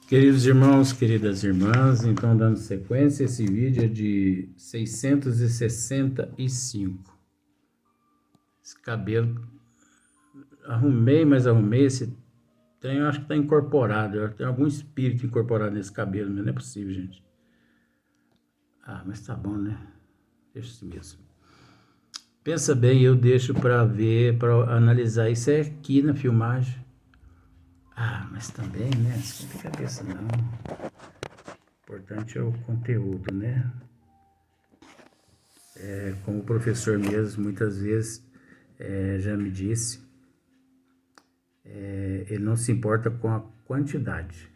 Queridos irmãos, queridas irmãs, então dando sequência, esse vídeo é de 665. Esse cabelo, arrumei esse trem, eu acho que está incorporado, tem algum espírito incorporado nesse cabelo, mas não é possível, gente. Mas tá bom, né? Deixa assim mesmo. Pensa bem, eu deixo para ver, para analisar isso aqui na filmagem. Mas também, né? Esquenta a cabeça, não. O importante é o conteúdo, né? Como o professor mesmo, muitas vezes, já me disse, ele não se importa com a quantidade,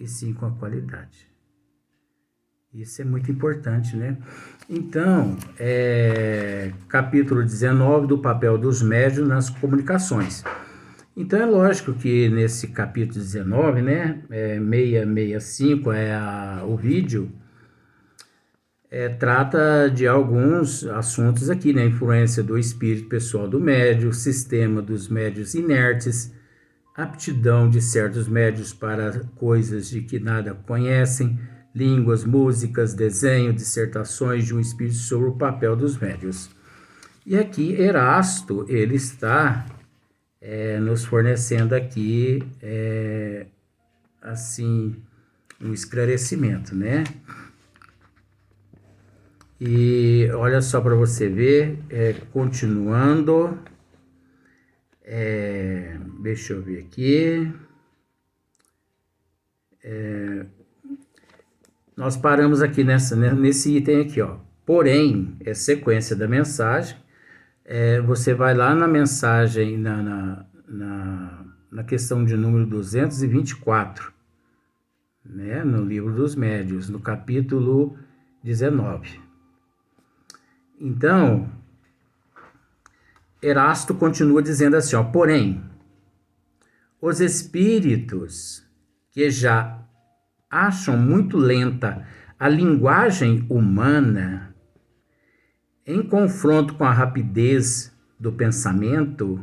e sim com a qualidade. Isso é muito importante, né? Então, capítulo 19 do papel dos médiuns nas comunicações. Então, é lógico que nesse capítulo 19, né, 665 o vídeo, trata de alguns assuntos aqui, né? Influência do espírito pessoal do médium, sistema dos médios inertes, aptidão de certos médios para coisas de que nada conhecem, línguas, músicas, desenho, dissertações de um espírito sobre o papel dos médios. E aqui Erasto, ele está nos fornecendo aqui, assim, um esclarecimento, né? E olha só para você ver, continuando, deixa eu ver aqui, nós paramos aqui nesse item aqui, ó. Porém, é sequência da mensagem, você vai lá na mensagem, na questão de número 224, né, no livro dos médiuns, no capítulo 19. Então, Erasto continua dizendo assim, ó, porém, os espíritos que já acham muito lenta a linguagem humana, em confronto com a rapidez do pensamento,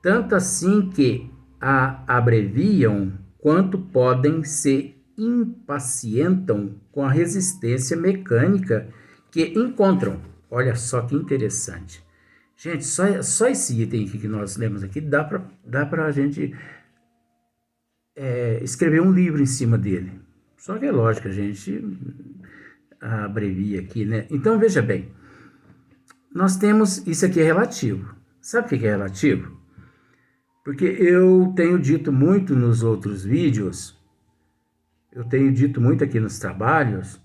tanto assim que a abreviam, quanto podem se impacientam com a resistência mecânica que encontram. Olha só que interessante. Gente, só esse item aqui que nós lemos aqui, dá para a gente escrever um livro em cima dele. Só que é lógico, a gente abrevia aqui, né? Então, veja bem, nós temos, isso aqui é relativo. Sabe o que é relativo? Porque eu tenho dito muito nos outros vídeos, eu tenho dito muito aqui nos trabalhos,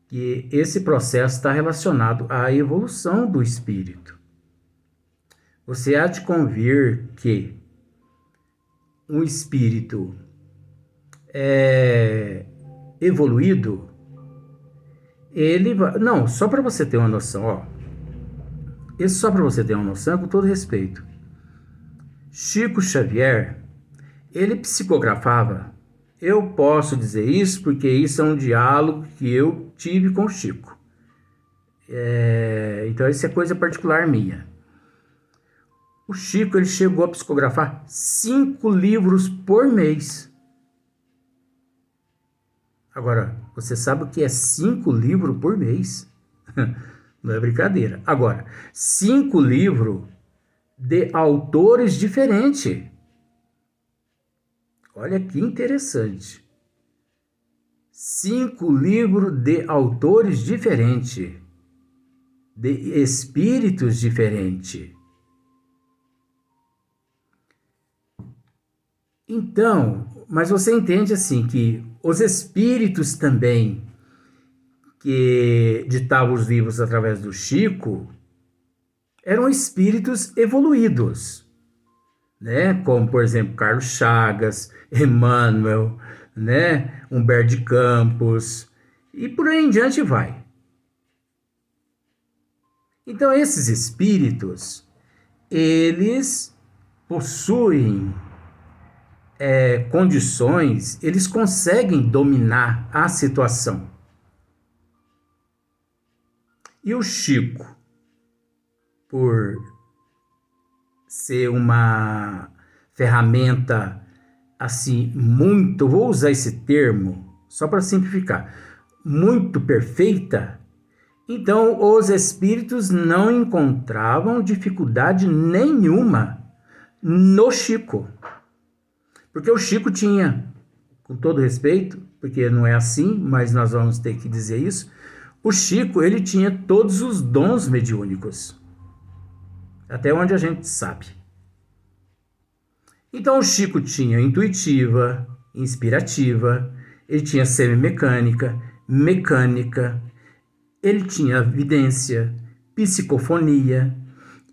que esse processo está relacionado à evolução do espírito. Você há de convir que um espírito evoluído, ele vai... Não, só para você ter uma noção, ó. Isso só para você ter uma noção, com todo respeito. Chico Xavier, ele psicografava. Eu posso dizer isso porque isso é um diálogo que eu tive com o Chico. Então, isso é coisa particular minha. O Chico, ele chegou a psicografar 5 livros por mês. Agora, você sabe o que é 5 livros por mês? Não é brincadeira. Agora, 5 livros de autores diferentes. Olha que interessante. 5 livros de autores diferentes, de espíritos diferentes. Então, mas você entende assim que os espíritos também que ditavam os livros através do Chico eram espíritos evoluídos, né? Como, por exemplo, Carlos Chagas, Emmanuel, né? Humberto de Campos, e por aí em diante vai. Então, esses espíritos, eles possuem condições, eles conseguem dominar a situação. E o Chico, por ser uma ferramenta assim, muito, vou usar esse termo só para simplificar, muito perfeita, então os espíritos não encontravam dificuldade nenhuma no Chico. Porque o Chico tinha, com todo respeito, porque não é assim, mas nós vamos ter que dizer isso, o Chico, ele tinha todos os dons mediúnicos. Até onde a gente sabe. Então o Chico tinha intuitiva, inspirativa, ele tinha semimecânica, mecânica, ele tinha vidência, psicofonia,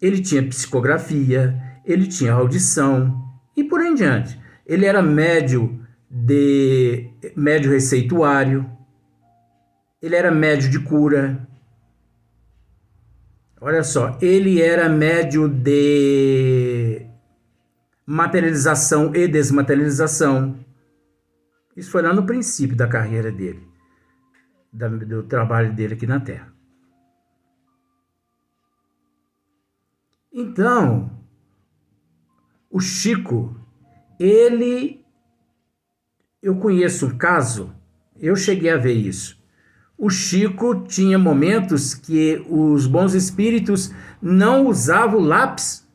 ele tinha psicografia, ele tinha audição e por aí em diante. Ele era médio receituário, ele era médio de cura. Olha só, ele era médio de materialização e desmaterialização. Isso foi lá no princípio da carreira dele, do trabalho dele aqui na Terra. Então, o Chico, eu conheço um caso, eu cheguei a ver isso. O Chico tinha momentos que os bons espíritos não usavam o lápis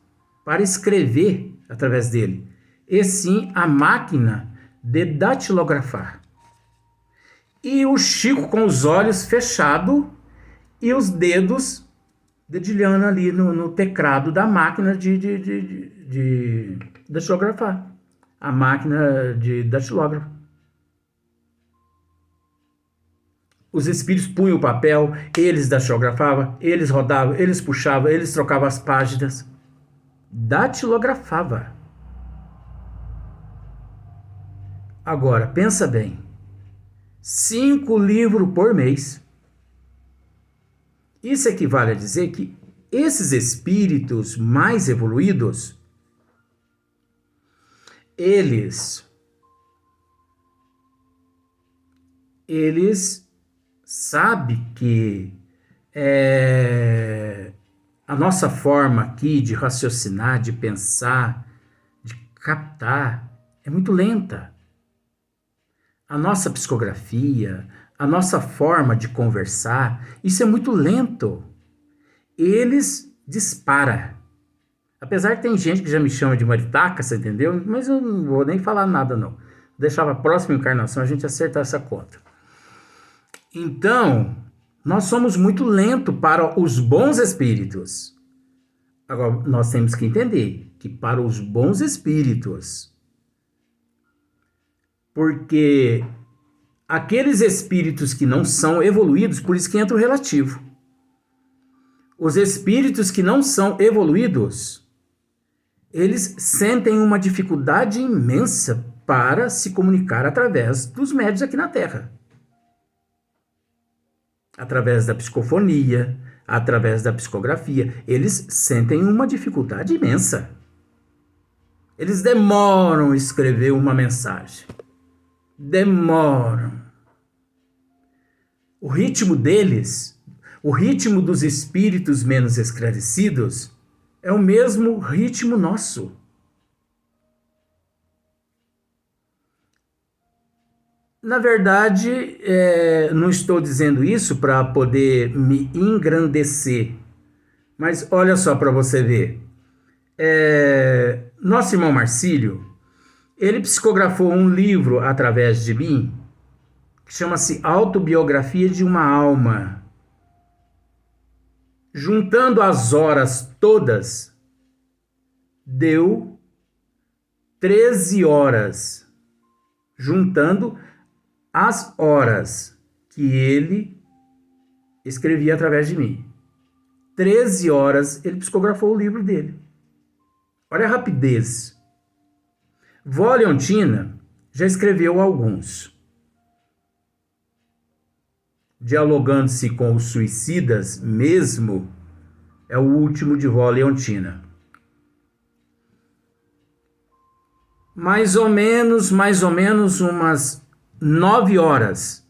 para escrever através dele, e sim a máquina de datilografar. E o Chico com os olhos fechados e os dedos dedilhando ali no teclado da máquina de datilografar. A máquina de datilógrafo. Os espíritos punham o papel, eles datilografavam, eles rodavam, eles puxavam, eles trocavam as páginas. Datilografava. Agora, pensa bem. 5 livros por mês. Isso equivale a dizer que esses espíritos mais evoluídos, eles sabem que a nossa forma aqui de raciocinar, de pensar, de captar, é muito lenta. A nossa psicografia, a nossa forma de conversar, isso é muito lento. Eles disparam. Apesar que tem gente que já me chama de maritaca, você entendeu? Mas eu não vou nem falar nada, não. Deixava a próxima encarnação a gente acertar essa conta. Então, nós somos muito lentos para os bons espíritos. Agora, nós temos que entender que para os bons espíritos, porque aqueles espíritos que não são evoluídos, por isso que entra o relativo. Os espíritos que não são evoluídos, eles sentem uma dificuldade imensa para se comunicar através dos médiuns aqui na Terra. Através da psicofonia, através da psicografia, eles sentem uma dificuldade imensa. Eles demoram a escrever uma mensagem. Demoram. O ritmo deles, o ritmo dos espíritos menos esclarecidos, é o mesmo ritmo nosso. Na verdade, não estou dizendo isso para poder me engrandecer, mas olha só para você ver. Nosso irmão Marcílio, ele psicografou um livro através de mim, que chama-se Autobiografia de uma Alma. Juntando as horas todas, deu 13 horas. Juntando as horas que ele escrevia através de mim. 13 horas ele psicografou o livro dele. Olha a rapidez. Vó Leontina já escreveu alguns. Dialogando-se com os suicidas mesmo, é o último de Vó Leontina. Mais ou menos umas 9 horas,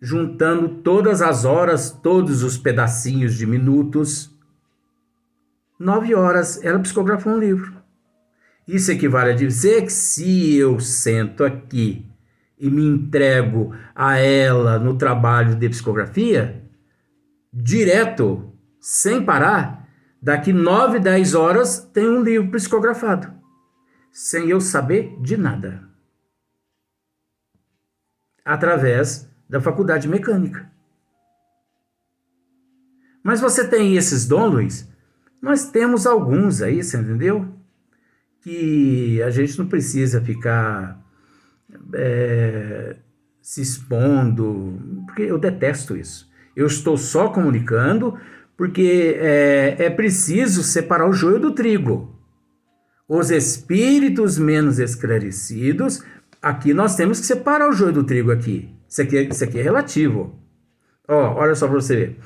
juntando todas as horas, todos os pedacinhos de minutos. 9 horas, ela psicografou um livro. Isso equivale a dizer que se eu sento aqui e me entrego a ela no trabalho de psicografia, direto, sem parar, daqui 9, 10 horas tem um livro psicografado, sem eu saber de nada, através da faculdade mecânica. Mas você tem esses dons, Luiz? Nós temos alguns aí, você entendeu? Que a gente não precisa ficar se expondo, porque eu detesto isso. Eu estou só comunicando porque é preciso separar o joio do trigo. Os espíritos menos esclarecidos, aqui nós temos que separar o joio do trigo aqui. Isso aqui é relativo. Olha só para você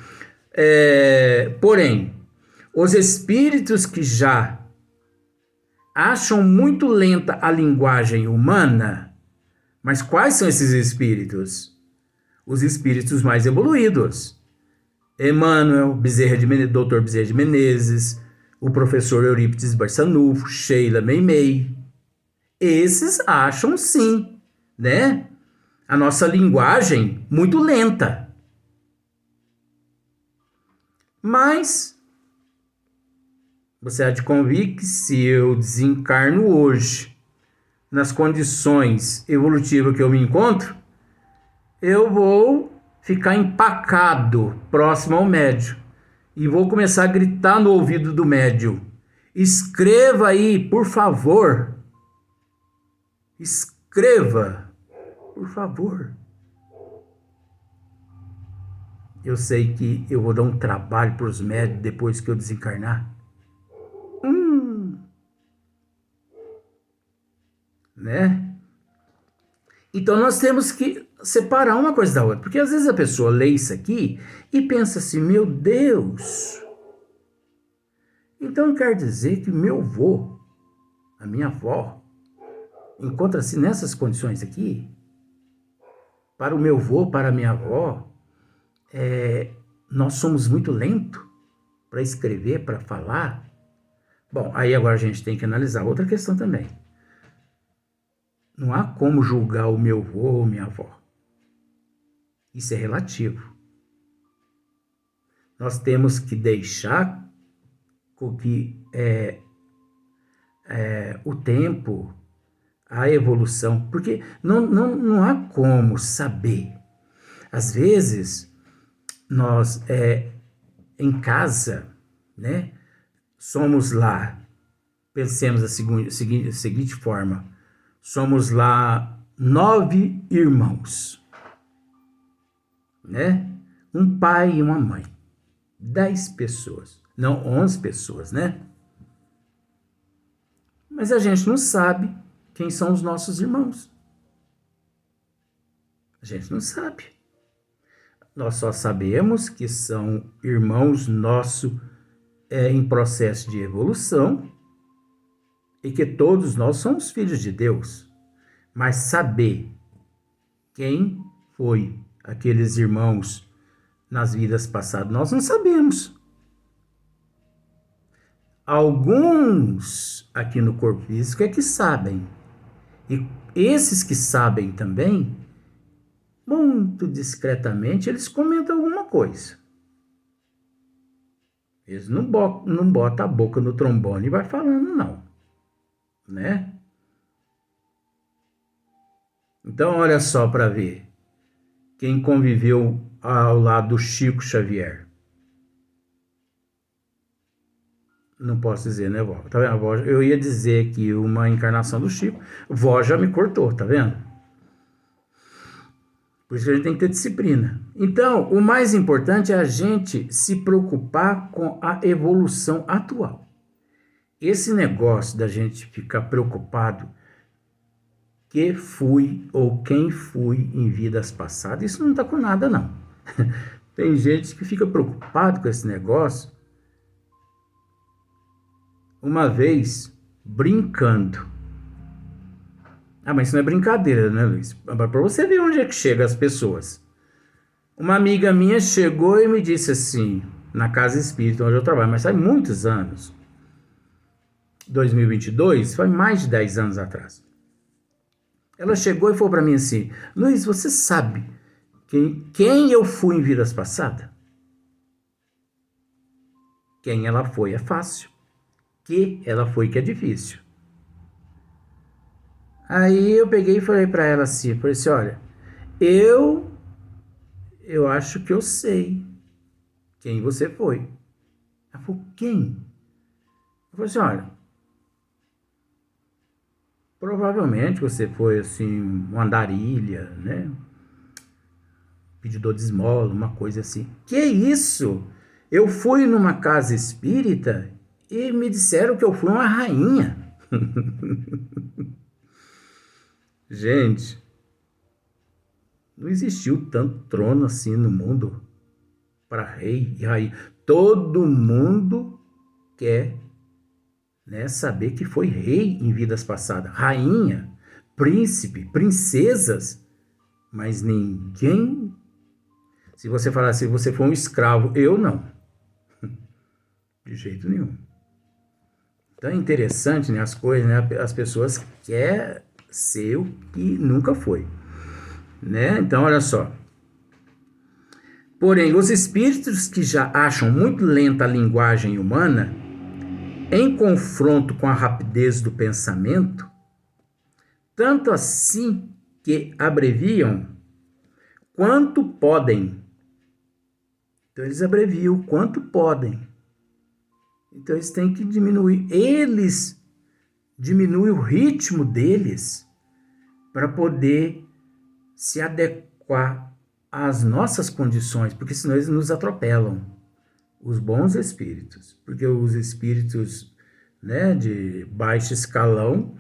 ver. Porém, os espíritos que já acham muito lenta a linguagem humana, mas quais são esses espíritos? Os espíritos mais evoluídos. Emmanuel, Dr. Bezerra de Menezes, o professor Eurípides Barçanufo, Sheila Meimei. Esses acham sim, né? A nossa linguagem muito lenta. Mas você há de convir que se eu desencarno hoje, nas condições evolutivas que eu me encontro, eu vou ficar empacado próximo ao médium e vou começar a gritar no ouvido do médium: escreva aí, por favor. Escreva, por favor. Eu sei que eu vou dar um trabalho para os médios depois que eu desencarnar. Né? Então nós temos que separar uma coisa da outra, porque às vezes a pessoa lê isso aqui e pensa assim: meu Deus, então quer dizer que meu avô, a minha avó, encontra-se nessas condições aqui? Para o meu avô, para a minha avó, nós somos muito lentos para escrever, para falar? Bom, aí agora a gente tem que analisar outra questão também. Não há como julgar o meu avô ou minha avó. Isso é relativo. Nós temos que deixar que o tempo, a evolução, porque não há como saber. Às vezes, nós, em casa, né, somos lá, pensemos da seguinte forma: somos lá 9 irmãos, né? Um pai e uma mãe. 10 pessoas. Não, 11 pessoas, né? Mas a gente não sabe quem são os nossos irmãos. A gente não sabe. Nós só sabemos que são irmãos nossos em processo de evolução, e que todos nós somos filhos de Deus. Mas saber quem foi aqueles irmãos nas vidas passadas, nós não sabemos. Alguns aqui no corpo físico é que sabem. E esses que sabem também, muito discretamente, eles comentam alguma coisa. Eles não botam a boca no trombone e vai falando, não. Né? Então, olha só para ver quem conviveu ao lado do Chico Xavier. Não posso dizer, né, vó? Tá vendo? Vó, eu ia dizer que uma encarnação do Chico, vó já me cortou, tá vendo? Por isso que a gente tem que ter disciplina. Então, o mais importante é a gente se preocupar com a evolução atual. Esse negócio da gente ficar preocupado que fui ou quem fui em vidas passadas, isso não está com nada, não. Tem gente que fica preocupado com esse negócio. Uma vez, brincando. Mas isso não é brincadeira, né, Luiz? Para você ver onde é que chega as pessoas. Uma amiga minha chegou e me disse assim, na casa espírita onde eu trabalho, mas faz muitos anos: 2022, foi mais de 10 anos atrás. Ela chegou e falou para mim assim: Luiz, você sabe quem eu fui em vidas passadas? Quem ela foi é fácil. Que ela foi que é difícil. Aí eu peguei e falei para ela assim, olha, eu acho que eu sei quem você foi. Ela falou, quem? Eu falei assim, olha, provavelmente você foi assim, um andarilha, né? Pedidor de esmola, uma coisa assim. Que isso? Eu fui numa casa espírita e me disseram que eu fui uma rainha. Gente, não existiu tanto trono assim no mundo para rei e rainha. Todo mundo quer, né, saber que foi rei em vidas passadas, rainha, príncipe, princesas, mas ninguém. Se você falar assim, você foi um escravo, eu não, de jeito nenhum. Então é interessante, né, as coisas, né, as pessoas querem ser o que nunca foi, né? Então olha só. Porém, os espíritos que já acham muito lenta a linguagem humana, em confronto com a rapidez do pensamento, tanto assim que abreviam quanto podem. Então, eles abreviam quanto podem. Então, eles têm que diminuir. Eles diminuem o ritmo deles para poder se adequar às nossas condições, porque senão eles nos atropelam. Os bons espíritos. Porque os espíritos, né, de baixo escalão,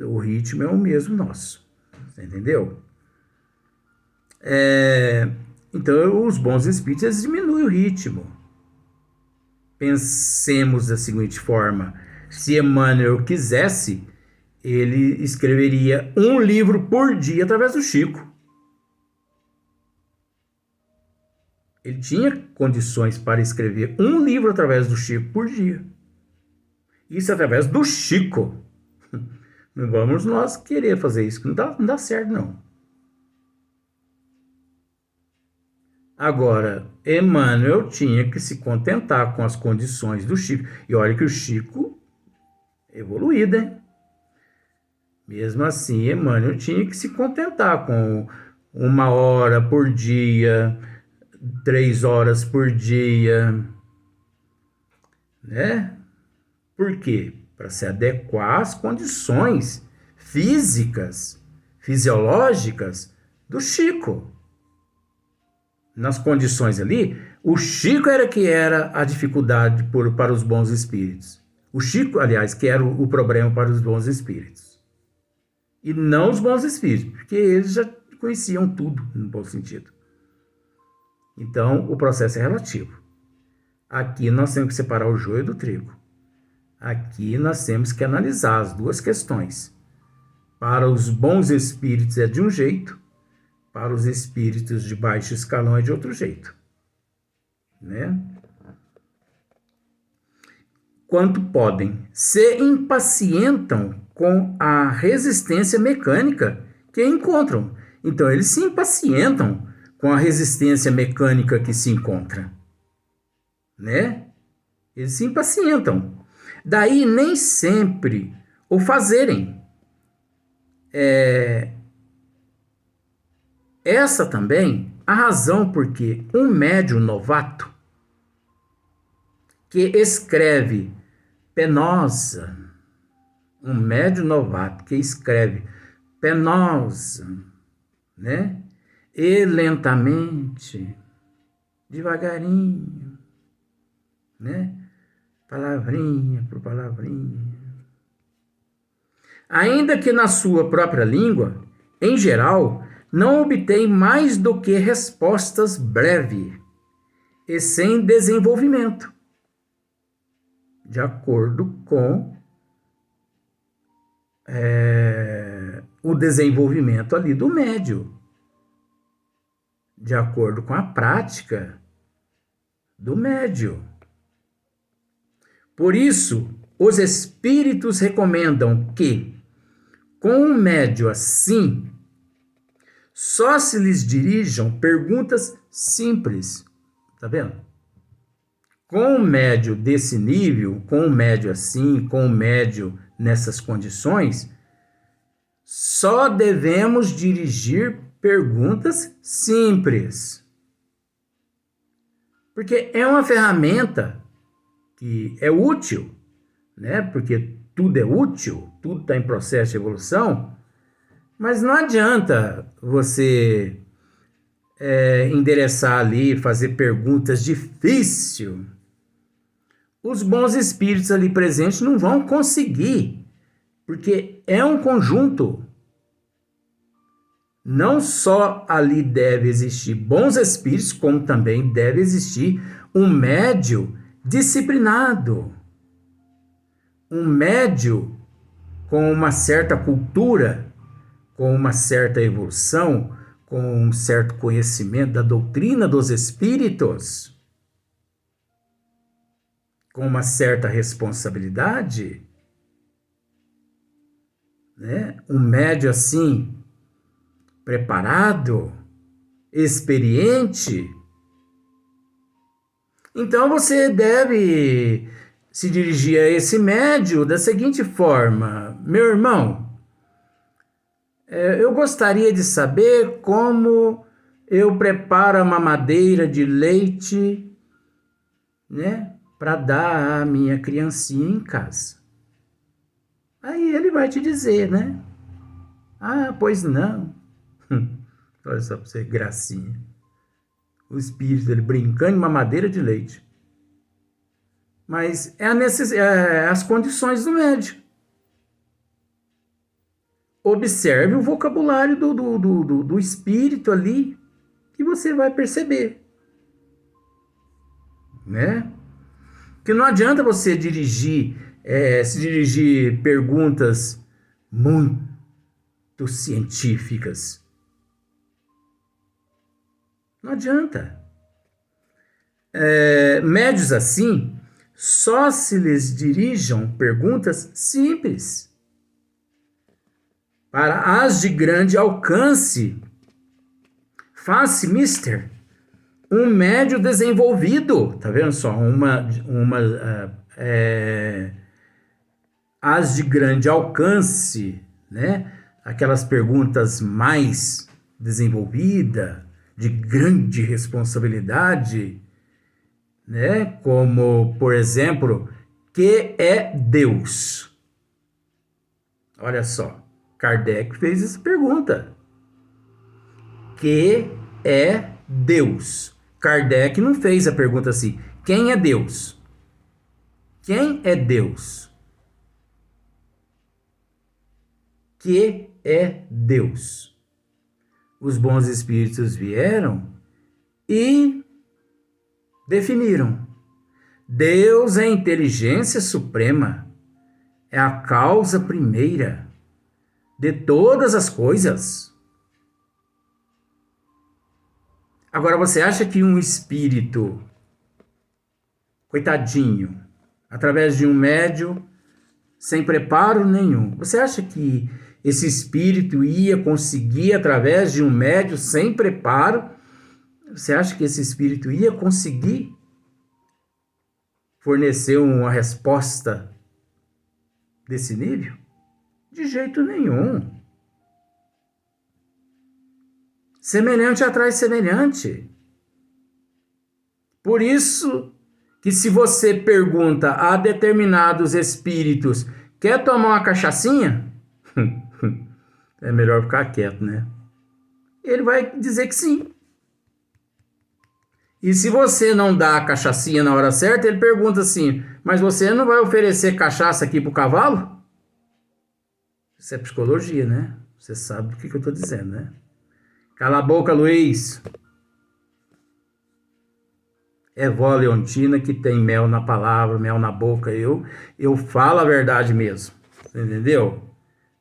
o ritmo é o mesmo nosso. Você entendeu? Então, os bons espíritos eles diminuem o ritmo. Pensemos da seguinte forma: se Emmanuel quisesse, ele escreveria um livro por dia através do Chico. Ele tinha condições para escrever um livro através do Chico por dia. Isso através do Chico. Não vamos nós querer fazer isso, que não dá certo, não. Agora, Emmanuel tinha que se contentar com as condições do Chico. E olha que o Chico evoluído, hein? Mesmo assim, Emmanuel tinha que se contentar com 1 hora por dia, 3 horas por dia, né? Por quê? Para se adequar às condições físicas, fisiológicas do Chico. Nas condições ali, o Chico era que era a dificuldade para os bons espíritos. O Chico, aliás, que era o problema para os bons espíritos. E não os bons espíritos, porque eles já conheciam tudo, no bom sentido. Então, o processo é relativo. Aqui nós temos que separar o joio do trigo. Aqui nós temos que analisar as duas questões. Para os bons espíritos é de um jeito, para os espíritos de baixo escalão é de outro jeito, né? Quanto podem, se impacientam com a resistência mecânica que encontram. Então, eles se impacientam com a resistência mecânica que se encontra, né? Eles se impacientam. Daí, nem sempre o fazerem. Essa também a razão porque um médium novato que escreve penosa, um médium novato que escreve penosa, né? E lentamente, devagarinho, né? Palavrinha por palavrinha. Ainda que na sua própria língua, em geral, não obtém mais do que respostas breves e sem desenvolvimento, de acordo com o desenvolvimento ali do médium, de acordo com a prática do médium. Por isso, os espíritos recomendam que, com um médio assim, só se lhes dirijam perguntas simples. Tá vendo? Com um médio desse nível, com um médio assim, com um médio nessas condições, só devemos dirigir perguntas simples. Porque é uma ferramenta que é útil, né? Porque tudo é útil, tudo está em processo de evolução, mas não adianta você endereçar ali, fazer perguntas difíceis. Os bons espíritos ali presentes não vão conseguir, porque é um conjunto. Não só ali deve existir bons espíritos, como também deve existir um médio disciplinado. Um médio com uma certa cultura, com uma certa evolução, com um certo conhecimento da doutrina dos espíritos, com uma certa responsabilidade, né? Um médio assim, preparado, experiente. Então você deve se dirigir a esse médio da seguinte forma: meu irmão, eu gostaria de saber como eu preparo a mamadeira de leite, né, para dar à minha criancinha em casa. Aí ele vai te dizer, né? Ah, pois não. Olha só para você, gracinha. O espírito dele brincando em mamadeira de leite. Mas as condições do médico. Observe o vocabulário do espírito ali, que você vai perceber, né? Que não adianta você se dirigir perguntas muito científicas. Não adianta. Médios assim, só se lhes dirijam perguntas simples. Para as de grande alcance, faz-se, mister, um médio desenvolvido. Tá vendo só? As de grande alcance, né? Aquelas perguntas mais desenvolvidas, de grande responsabilidade, né? Como, por exemplo, que é Deus? Olha só, Kardec fez essa pergunta. Que é Deus? Kardec não fez a pergunta assim: quem é Deus? Quem é Deus? Que é Deus? Os bons espíritos vieram e definiram. Deus é a inteligência suprema, é a causa primeira de todas as coisas. Agora, você acha que um espírito, coitadinho, através de um médium, sem preparo nenhum, você acha que esse espírito ia conseguir, através de um médium sem preparo, você acha que esse espírito ia conseguir fornecer uma resposta desse nível? De jeito nenhum. Semelhante atrai semelhante. Por isso que se você pergunta a determinados espíritos, quer tomar uma cachaçinha? É melhor ficar quieto, né? Ele vai dizer que sim. E se você não dá a cachaçinha na hora certa, ele pergunta assim, mas você não vai oferecer cachaça aqui pro cavalo? Isso é psicologia, né? Você sabe do que eu tô dizendo, né? Cala a boca, Luiz. É vó Leontina que tem mel na palavra, mel na boca. Eu falo a verdade mesmo. Entendeu?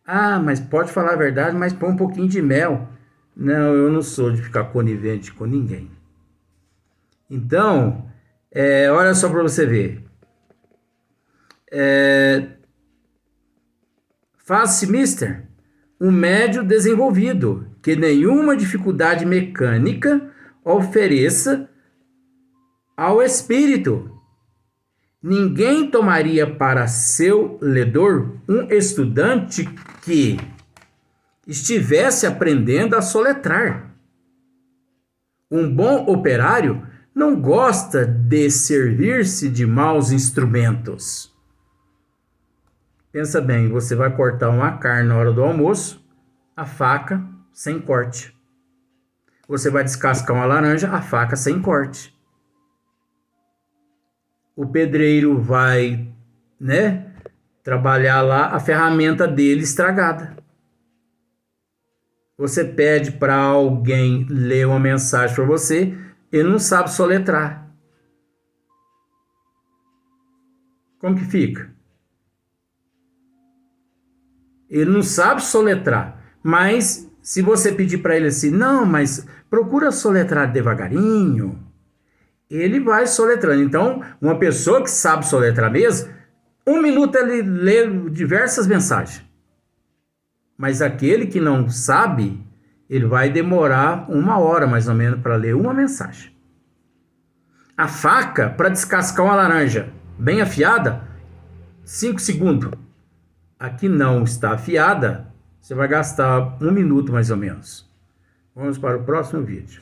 Ah, mas pode falar a verdade, mas põe um pouquinho de mel. Não, eu não sou de ficar conivente com ninguém. Então, olha só para você ver. Faz-se, mister, um médio desenvolvido, que nenhuma dificuldade mecânica ofereça ao espírito. Ninguém tomaria para seu ledor um estudante que estivesse aprendendo a soletrar. Um bom operário não gosta de servir-se de maus instrumentos. Pensa bem, você vai cortar uma carne na hora do almoço, a faca sem corte. Você vai descascar uma laranja, a faca sem corte. O pedreiro vai, trabalhar lá, a ferramenta dele estragada. Você pede para alguém ler uma mensagem para você, ele não sabe soletrar. Como que fica? Ele não sabe soletrar, mas se você pedir para ele assim, não, mas procura soletrar devagarinho, ele vai soletrando. Então, uma pessoa que sabe soletrar mesmo, 1 minuto ele lê diversas mensagens. Mas aquele que não sabe, ele vai demorar 1 hora mais ou menos para ler uma mensagem. A faca, para descascar uma laranja bem afiada, 5 segundos. Aqui não está afiada, você vai gastar 1 minuto mais ou menos. Vamos para o próximo vídeo.